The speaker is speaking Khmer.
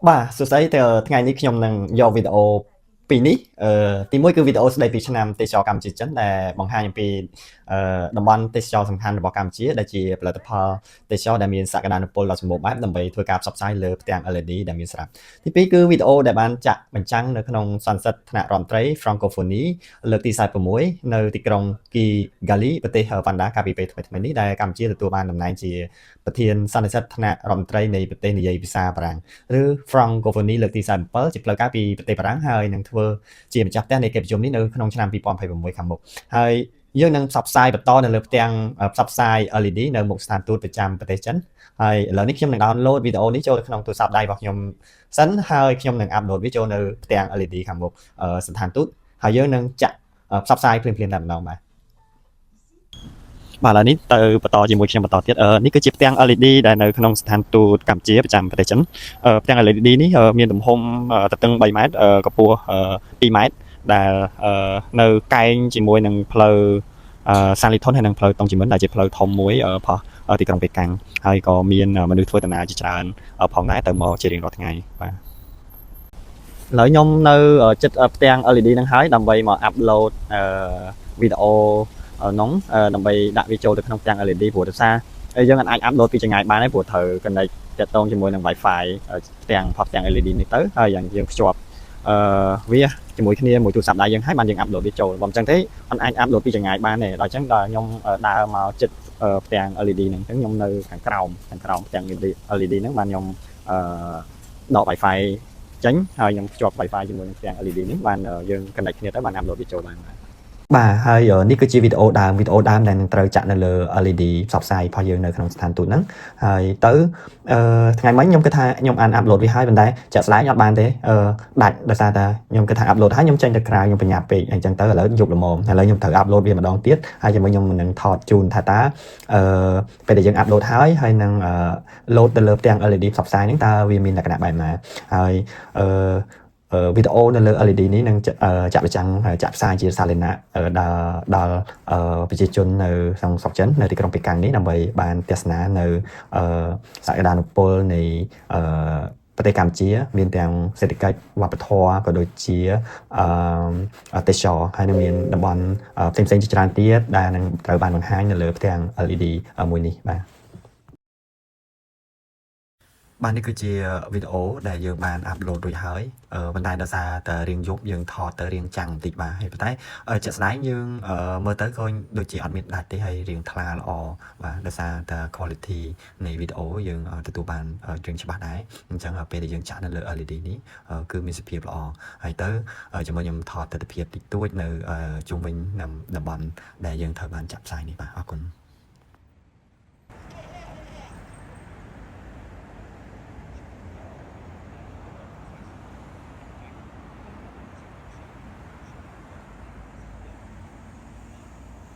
បាទសួស្តីថ្ងៃនេះខ្ញុំនឹងយកវីដេអូពីរនេះទីមួយគឺវីដេអូស្ដីពីឆ្នាំទេសចរកម្ពុជាចិនដែលបង្ហាញអំពីតំបន់ទេសចរសំខាន់របស់កម្ពុជាដែលជាផលិតផលទេសចរដែលមានសក្តានុពលដ៏សម្បូរបែបដើម្បីធ្វើការផ្សព្វផ្សាយលើផ្ទាំង LED ដែលមានស្រាប់ទីពីរគឺវីដេអូដែលបានចាក់បញ្ចាំងនៅក្នុងសន្និសីទថ្នាក់រដ្ឋមន្ត្រី Francophonie លើកទី46នៅទីក្រុង Kigali ប្រទេសវ៉ាន់ដាកាលពីពេលថ្មីៗនេះដែលកម្ពុជាទទួលបានតំណែងជាប្រធានសន្និសីទថ្នាក់រដ្ឋមន្ត្រីនៃប្រទេសនិយាយភាសាបារាំងឬ Francophonie លើកទី47ជាផ្លូវការពីប្រទេសបារាំងហើយនឹងធ្វើជាម្ចាស់ផ្ទះនៃកិច្ចប្រជុំនេះនៅក្នុងឆ្នាំ2026ខាងមុខហើយយើងនឹងផ្សព្វផ្សាយបន្តនៅលើផ្ទាំងផ្សព្វផ្សាយ LED នៅមុខស្ថានទូតប្រចាំប្រទេសចិនហើយឥឡូវនេះខ្ញុំនឹង download វីដេអូនេះចូលក្នុងទូរស័ព្ទដៃរបស់ខ្ញុំសិនហើយខ្ញុំនឹង upload វាចូលនៅផ្ទាំង LED ខាងមុខស្ថានទូតហើយយើងនឹងចាក់ផ្សព្វផ្សាយភ្លាមៗតែម្ដងបាទឥឡូវនេះទៅបន្តជាមួយខ្ញុំបន្តទៀតនេះគឺជាផ្ទាំង LED ដែលនៅក្នុងស្ថានទូតកម្ពុជាប្រចាំប្រទេសចិនផ្ទាំង LED នេះមានទំហំទទឹង3ម៉ែត្រកម្ពស់2ម៉ែត្រដែលនៅកែងជាមួយនឹងផ្លូវសាលីថុនហើយនិងផ្លូវតុងជីមិនដែលជាផ្លូវធំមួយផុសទីក្រុងប៉េកាំងហើយក៏មានមនុស្សធ្វើដំណើរជាច្រើនផងដែរទៅមកជារៀងរាល់ថ្ងៃបាទឥឡូវខ្ញុំនៅចិត្តផ្ទាំង LED ហ្នឹងហើយដើម្បីមក upload វីដេអូនោះដើម្បីដាក់វាចូលទៅក្នុងផ្ទាំង LED ព្រោះដោយសារយើងអាច upload ពីចម្ងាយបានហើយព្រោះត្រូវ connect ទាក់ទងជាមួយនឹង Wi-Fi ផ្ទាំង LED នេះទៅហើយយ៉ាងយើងភ្ជាប់វាជាមួយគ្នាមួយទូរស័ព្ទដៃយើងហើយបានយើង upload វាចូលបើមិនចឹងទេអត់អាច upload ពីចម្ងាយបានទេដល់ចឹងដល់ខ្ញុំដើរមកចិត្តផ្ទាំង LED ហ្នឹងចឹងខ្ញុំនៅខាងក្រោមផ្ទាំង LED ហ្នឹងបានខ្ញុំដក Wi-Fi ចេញហើយខ្ញុំភ្ជាប់ Wi-Fi ជាមួយនឹងផ្ទាំង LED នេះបានយើង connect គ្នាទៅបាន upload វាចូលបានបាទហើយនេះគឺជាវីដេអូដើមដែលនឹងត្រូវចាក់នៅលើ LED ផ្សព្វផ្សាយរបស់យើងនៅក្នុងស្ថានទូតហ្នឹងហើយទៅថ្ងៃមិញខ្ញុំគិតថាខ្ញុំអាន upload វាហើយប៉ុន្តែចាក់ស្ដែងអត់បានទេដាច់ដោយសារតែខ្ញុំគិតថា upload ហើយខ្ញុំចេញទៅក្រៅខ្ញុំបញ្ញាប់ពេកអញ្ចឹងទៅឥឡូវយប់ល្មមឥឡូវខ្ញុំត្រូវ upload វាម្ដងទៀតហើយជាមួយខ្ញុំនឹងថតជូនថាតើពេលដែលយើង upload ហើយនឹង load ទៅលើផ្ទាំង LED ផ្សព្វផ្សាយហ្នឹងតើវាមានលក្ខណៈបែបណាហើយវីដេអូនៅលើ LED នេះនឹងចាក់បញ្ចាំងចាក់ផ្សាយជាសាធារណៈដល់ប្រជាជននៅក្នុងស្រុកចិននៅទីក្រុងប៉េកាំងនេះដើម្បីបានទស្សនានៅសក្តានុពលនៃប្រទេសកម្ពុជាមានទាំងសេដ្ឋកិច្ចវប្បធម៌ក៏ដូចជាទេសចរហើយនឹងមានតំបន់ផ្សេងៗជាច្រើនទៀតដែលនឹងត្រូវបានបង្ហាញនៅលើផ្ទាំង LED មួយនេះបាទនេះគឺជាវីដេអូដែលយើងបាន upload រួចហើយប៉ុន្តែដោយសារតែរៀងយប់យើងថតទៅរៀងចាំងបន្តិចបាទហើយប៉ុន្តែជាក់ស្ដែងយើងមើលទៅឃើញដូចជាអត់មានដាច់ទេហើយរៀងថ្លាល្អបាទដោយសារតែ quality នៃវីដេអូយើងទទួលបានរៀងច្បាស់ដែរអញ្ចឹងពេលដែលយើងចាក់នៅលើ LED នេះគឺមានសភាពល្អហើយទៅជាមួយខ្ញុំថតទស្សនវិជ្ជាតិចតួចនៅជុំវិញតំបន់ដែលយើងត្រូវបានចាក់ផ្សាយនេះបាទអរគុណ